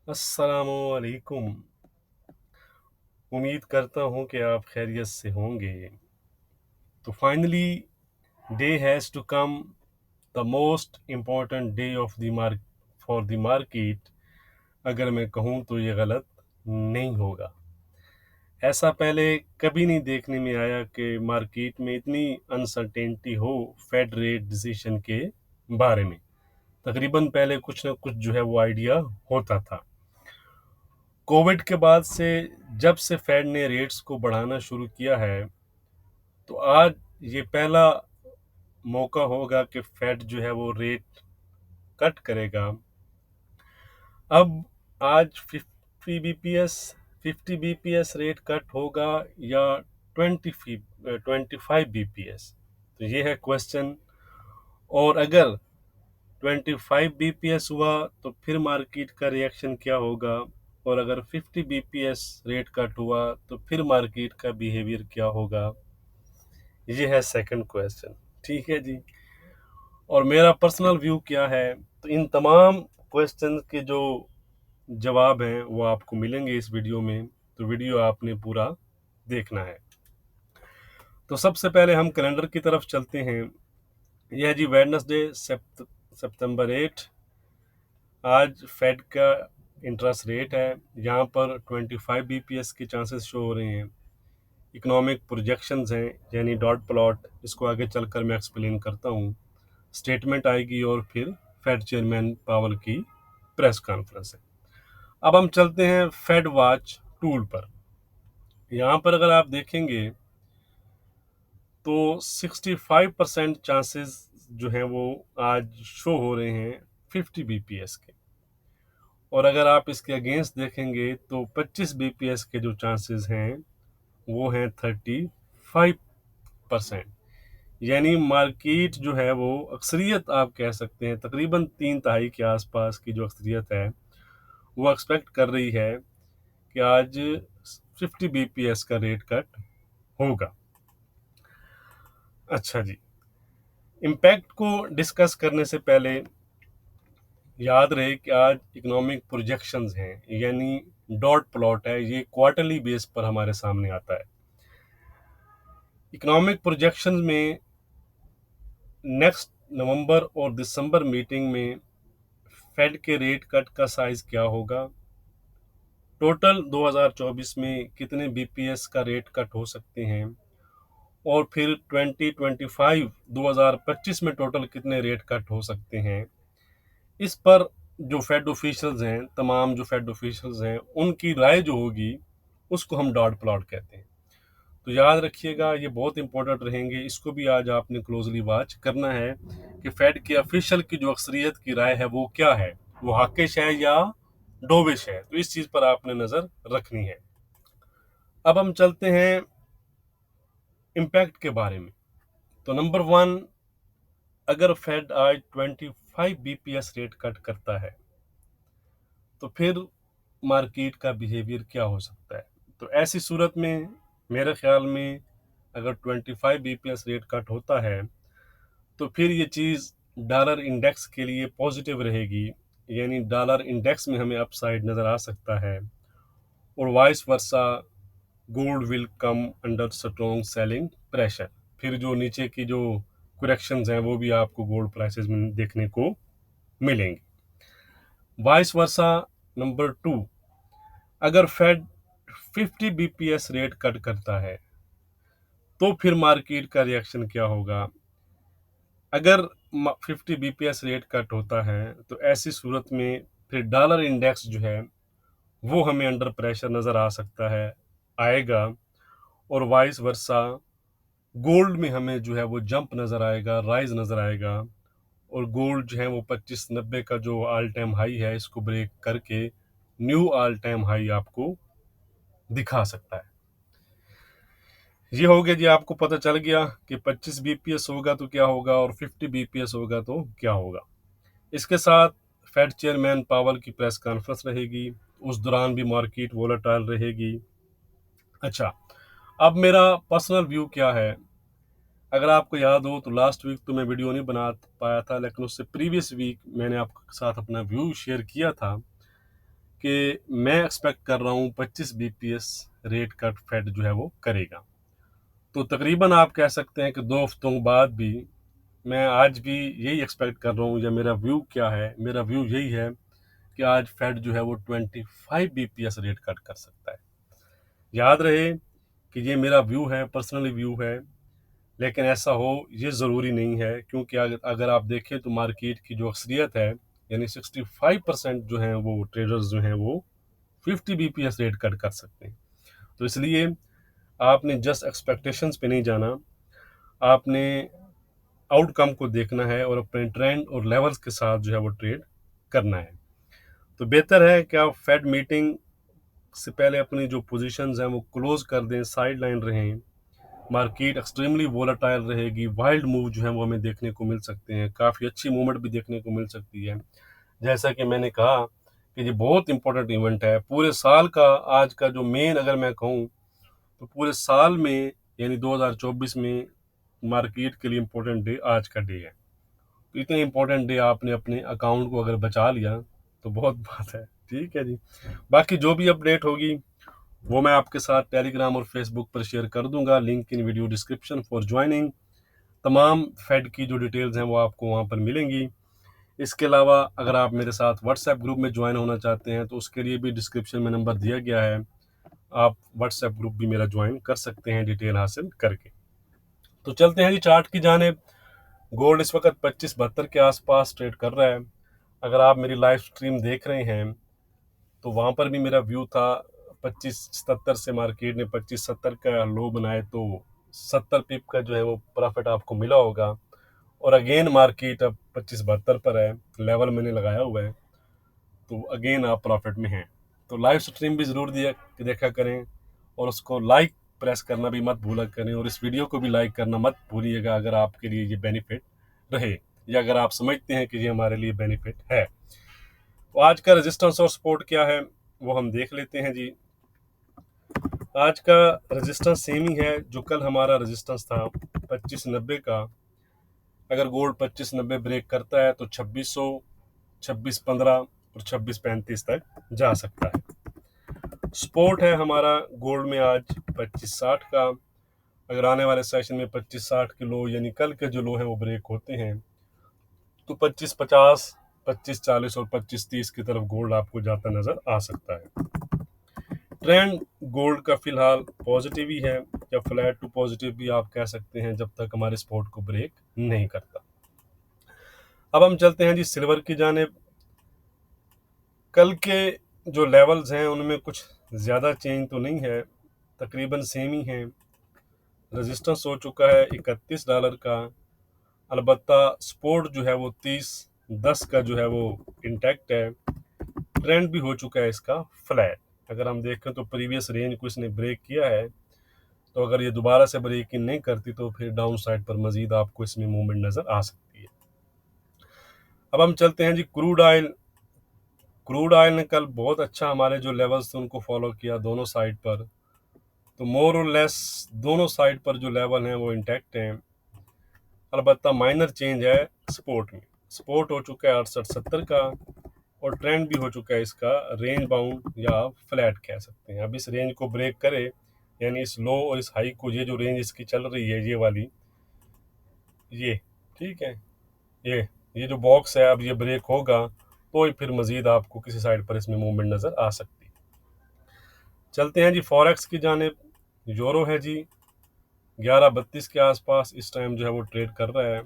अस्सलामुअलैकुम। उम्मीद करता हूँ कि आप खैरियत से होंगे। तो finally day has to come, the most important day of the mark for the market. अगर मैं कहूँ तो ये गलत नहीं होगा। ऐसा पहले कभी नहीं देखने में आया कि मार्केट में इतनी अनसर्टेनिटी हो फेड रेट डिसीजन के बारे में। तकरीबन पहले कुछ ना कुछ जो है वो आइडिया होता था। कोविड के बाद से जब से फेड ने रेट्स को बढ़ाना शुरू किया है, तो आज ये पहला मौका होगा कि फेड जो है वो रेट कट करेगा। अब आज 50 बीपीएस रेट कट होगा या 25 बीपीएस, तो ये है क्वेश्चन। और अगर 25 बीपीएस हुआ तो फिर मार्केट का रिएक्शन क्या होगा, और अगर 50 बीपीएस रेट कट हुआ तो फिर मार्केट का बिहेवियर क्या होगा, ये है सेकंड क्वेश्चन। ठीक है जी। और मेरा पर्सनल व्यू क्या है, तो इन तमाम क्वेश्चन के जो जवाब हैं वो आपको मिलेंगे इस वीडियो में, तो वीडियो आपने पूरा देखना है। तो सबसे पहले हम कैलेंडर की तरफ चलते हैं। यह जी वेडनेसडे सितंबर 8। आज फेड का इंटरेस्ट रेट है, यहाँ पर 25 बीपीएस के चांसेस शो हो रहे हैं। इकोनॉमिक प्रोजेक्शंस हैं, यानी डॉट प्लॉट, इसको आगे चलकर मैं एक्सप्लेन करता हूँ। स्टेटमेंट आएगी और फिर फेड चेयरमैन पावल की प्रेस कॉन्फ्रेंस है। अब हम चलते हैं फेड वॉच टूल पर। यहाँ पर अगर आप देखेंगे तो 65% चांसेस जो हैं वो आज शो हो रहे हैं 50 बीपीएस के। और अगर आप इसके अगेंस्ट देखेंगे तो 25 बीपीएस के जो चांसेस हैं वो हैं 35%। यानी मार्केट जो है वो अक्सरियत आप कह सकते हैं, तकरीबन 3/3 के आसपास की जो अक्सरियत है वो एक्सपेक्ट कर रही है कि आज 50 बीपीएस का रेट कट होगा। अच्छा जी, इम्पैक्ट को डिस्कस करने से पहले याद रहे कि आज इकोनॉमिक प्रोजेक्शंस हैं, यानी डॉट प्लॉट है, ये क्वार्टरली बेस पर हमारे सामने आता है। इकोनॉमिक प्रोजेक्शंस में नेक्स्ट नवंबर और दिसंबर मीटिंग में फेड के रेट कट का साइज क्या होगा, टोटल 2024 में कितने बीपीएस का रेट कट हो सकते हैं, और फिर 2025 में टोटल कितने रेट कट हो सकते हैं। इस पर जो फेड ऑफिशियल्स हैं, तमाम जो फेड ऑफिशियल्स हैं, उनकी राय जो होगी उसको हम डॉट प्लॉट कहते हैं। तो याद रखिएगा, ये बहुत इंपॉर्टेंट रहेंगे, इसको भी आज आपने क्लोजली वॉच करना है कि फेड के ऑफिशियल की जो अक्सरियत की राय है वो क्या है, वो हकिश है या डोविश है। तो इस चीज पर आपने नजर रखनी है। अब हम चलते हैं इम्पैक्ट के बारे में। तो नंबर 1, अगर फेड आज 25 बीपीएस रेट कट करता है तो फिर मार्केट का बिहेवियर क्या हो सकता है। तो ऐसी सूरत में मेरे ख्याल में अगर 25 बीपीएस रेट कट होता है तो फिर ये चीज़ डॉलर इंडेक्स के लिए पॉजिटिव रहेगी, यानी डॉलर इंडेक्स में हमें अपसाइड नज़र आ सकता है। और vice versa gold will come under strong selling pressure. फिर जो नीचे की जो करेक्शंस हैं वो भी आपको गोल्ड प्राइसेस में देखने को मिलेंगे। वाइस वर्सा नंबर 2, अगर फेड 50 बीपीएस रेट कट करता है तो फिर मार्केट का रिएक्शन क्या होगा। अगर 50 बीपीएस रेट कट होता है तो ऐसी सूरत में फिर डॉलर इंडेक्स जो है वो हमें अंडर प्रेशर नज़र आ सकता है, आएगा। और वाइस वर्सा गोल्ड में हमें जो है वो जंप नज़र आएगा, राइज नज़र आएगा। और गोल्ड जो है वो 2590 का जो ऑल टाइम हाई है इसको ब्रेक करके न्यू ऑल टाइम हाई आपको दिखा सकता है। ये हो गया जी, आपको पता चल गया कि 25 बीपीएस होगा तो क्या होगा और 50 बीपीएस होगा तो क्या होगा। इसके साथ फेड चेयरमैन पावल की प्रेस कॉन्फ्रेंस रहेगी, उस दौरान भी मार्केट वोलेटाइल रहेगी। अच्छा, अब मेरा पर्सनल व्यू क्या है। अगर आपको याद हो तो लास्ट वीक तो मैं वीडियो नहीं बना पाया था, लेकिन उससे प्रीवियस वीक मैंने आपके साथ अपना व्यू शेयर किया था कि मैं एक्सपेक्ट कर रहा हूँ 25 बीपीएस रेट कट फेड जो है वो करेगा। तो तकरीबन आप कह सकते हैं कि 2 हफ्तों बाद भी मैं आज भी यही एक्सपेक्ट कर रहा हूँ, या मेरा व्यू क्या है, मेरा व्यू यही है कि आज फेड जो है वो 25 बीपीएस रेट कट कर सकता है। याद रहे कि ये मेरा व्यू है, पर्सनली व्यू है, लेकिन ऐसा हो ये ज़रूरी नहीं है, क्योंकि अगर आप देखें तो मार्केट की जो अक्सरियत है, यानी 65% जो हैं वो ट्रेडर्स जो हैं वो 50 बीपीएस रेट कट कर सकते हैं। तो इसलिए आपने जस्ट एक्सपेक्टेशंस पे नहीं जाना, आपने आउटकम को देखना है और अपने ट्रेंड और लेवल्स के साथ जो है वो ट्रेड करना है। तो बेहतर है कि आप फेड मीटिंग से पहले अपनी जो पोजीशंस हैं वो क्लोज कर दें, साइड लाइन रहें। मार्केट एक्सट्रीमली वोलेटाइल रहेगी, वाइल्ड मूव जो है वो हमें देखने को मिल सकते हैं, काफ़ी अच्छी मूवमेंट भी देखने को मिल सकती है। जैसा कि मैंने कहा कि ये बहुत इंपॉर्टेंट इवेंट है पूरे साल का। आज का जो मेन अगर मैं कहूँ तो पूरे साल में यानी 2024 में मार्केट के लिए इम्पोर्टेंट डे आज का डे है। तो इतने इम्पोर्टेंट डे आपने अपने अकाउंट को अगर बचा लिया तो बहुत बात है। ठीक है जी, बाकी जो भी अपडेट होगी वो मैं आपके साथ टेलीग्राम और फेसबुक पर शेयर कर दूंगा, link in video description for joining. तमाम फेड की जो डिटेल्स हैं वो आपको वहाँ पर मिलेंगी। इसके अलावा अगर आप मेरे साथ व्हाट्सएप ग्रुप में ज्वाइन होना चाहते हैं तो उसके लिए भी डिस्क्रिप्शन में नंबर दिया गया है, आप व्हाट्सएप ग्रुप भी मेरा ज्वाइन कर सकते हैं डिटेल हासिल करके। तो चलते हैं जी चार्ट की जानिब। गोल्ड इस वक्त 2572 के आसपास ट्रेड कर रहा है। अगर आप मेरी लाइव स्ट्रीम देख रहे हैं तो वहाँ पर भी मेरा व्यू था 2577 से मार्केट ने 2570 का लो बनाए तो 70 पिप का जो है वो प्रॉफिट आपको मिला होगा। और अगेन मार्केट अब 2572 पर है, लेवल मैंने लगाया हुआ है, तो अगेन आप प्रॉफिट में हैं। तो लाइव स्ट्रीम भी ज़रूर देखा करें और उसको लाइक प्रेस करना भी मत भूला करें, और इस वीडियो को भी लाइक करना मत भूलिएगा अगर आपके लिए ये बेनिफिट रहे, या अगर आप समझते हैं कि ये हमारे लिए बेनिफिट है। तो आज का रेजिस्टेंस और सपोर्ट क्या है वो हम देख लेते हैं जी। आज का रेजिस्टेंस सेम ही है जो कल हमारा रेजिस्टेंस था 2590 का। अगर गोल्ड 2590 ब्रेक करता है तो 2600, 2615 और 2635 तक जा सकता है। सपोर्ट है हमारा गोल्ड में आज 2560 का। अगर आने वाले सेशन में 2560 के लो यानी कल के जो लो है वो ब्रेक होते हैं तो 2550, 2540 और 2530 की तरफ गोल्ड आपको जाता नजर आ सकता है। ट्रेंड गोल्ड का फिलहाल पॉजिटिव ही है, या फ्लैट टू पॉजिटिव भी आप कह सकते हैं, जब तक हमारे सपोर्ट को ब्रेक नहीं करता। अब हम चलते हैं जी सिल्वर की जानिब। कल के जो लेवल्स हैं उनमें कुछ ज़्यादा चेंज तो नहीं है, तकरीबन सेम ही है। रेजिस्टेंस हो चुका है $31 का, अलबत्ता सपोर्ट जो है वो 3010 का जो है वो इंटैक्ट है। ट्रेंड भी हो चुका है इसका फ्लैट। अगर हम देखें तो प्रीवियस रेंज को इसने ब्रेक किया है, तो अगर ये दोबारा से ब्रेक इन नहीं करती तो फिर डाउन साइड पर मजीद आपको इसमें मूवमेंट नज़र आ सकती है। अब हम चलते हैं जी क्रूड ऑयल। क्रूड ऑयल ने कल बहुत अच्छा हमारे जो लेवल्स थे उनको फॉलो किया दोनों साइड पर, तो मोर और लेस दोनों साइड पर जो लेवल हैं वो इंटैक्ट हैं। अलबत्ता माइनर चेंज है सपोर्ट में। सपोर्ट हो चुका है 6870 का, और ट्रेंड भी हो चुका है इसका रेंज बाउंड या फ्लैट कह सकते हैं। अब इस रेंज को ब्रेक करे, यानी इस लो और इस हाई को, ये जो रेंज इसकी चल रही है ये वाली, ये ठीक है, ये जो बॉक्स है अब ये ब्रेक होगा तो फिर मजीद आपको किसी साइड पर इसमें मूवमेंट नज़र आ सकती है। चलते हैं जी फॉरेक्स की जानिब। यूरो है जी 1132 के आसपास इस टाइम जो है वो ट्रेड कर रहा है।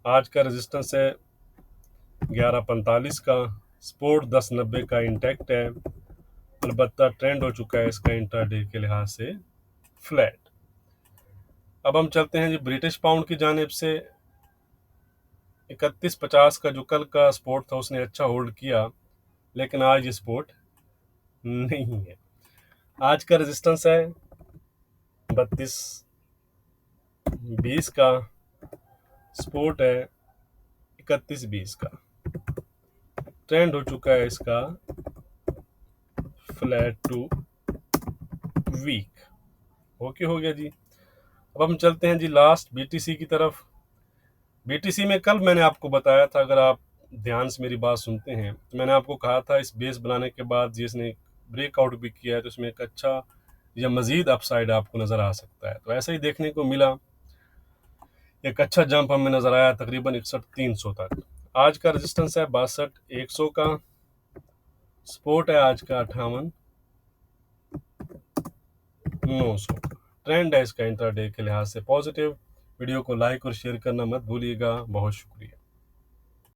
आज का रेजिस्टेंस है 1145 का, सपोर्ट 1090 का इंटैक्ट है। अलबत्ता ट्रेंड हो चुका है इसका इंट्राडे के लिहाज से फ्लैट। अब हम चलते हैं जी ब्रिटिश पाउंड की जानिब से। 3150 का जो कल का सपोर्ट था उसने अच्छा होल्ड किया, लेकिन आज ये सपोर्ट नहीं है। आज का रेजिस्टेंस है 3220 का, सपोर्ट है 3120 का। ट्रेंड हो चुका है इसका फ्लैट टू वीक। ओके हो गया जी। अब हम चलते हैं जी लास्ट बीटीसी की तरफ। बीटीसी में कल मैंने आपको बताया था, अगर आप ध्यान से मेरी बात सुनते हैं, तो मैंने आपको कहा था इस बेस बनाने के बाद जिसने ब्रेकआउट भी किया है तो इसमें एक अच्छा या मज़ीद अपसाइड आपको नज़र आ सकता है। तो ऐसा ही देखने को मिला, एक अच्छा जंप हमें नज़र आया तकरीबन 61,300 तक। आज का रेजिस्टेंस है 62,100 का, सपोर्ट है आज का 58,900 का। ट्रेंड है इसका इंट्राडे के लिहाज से पॉजिटिव। वीडियो को लाइक और शेयर करना मत भूलिएगा। बहुत शुक्रिया।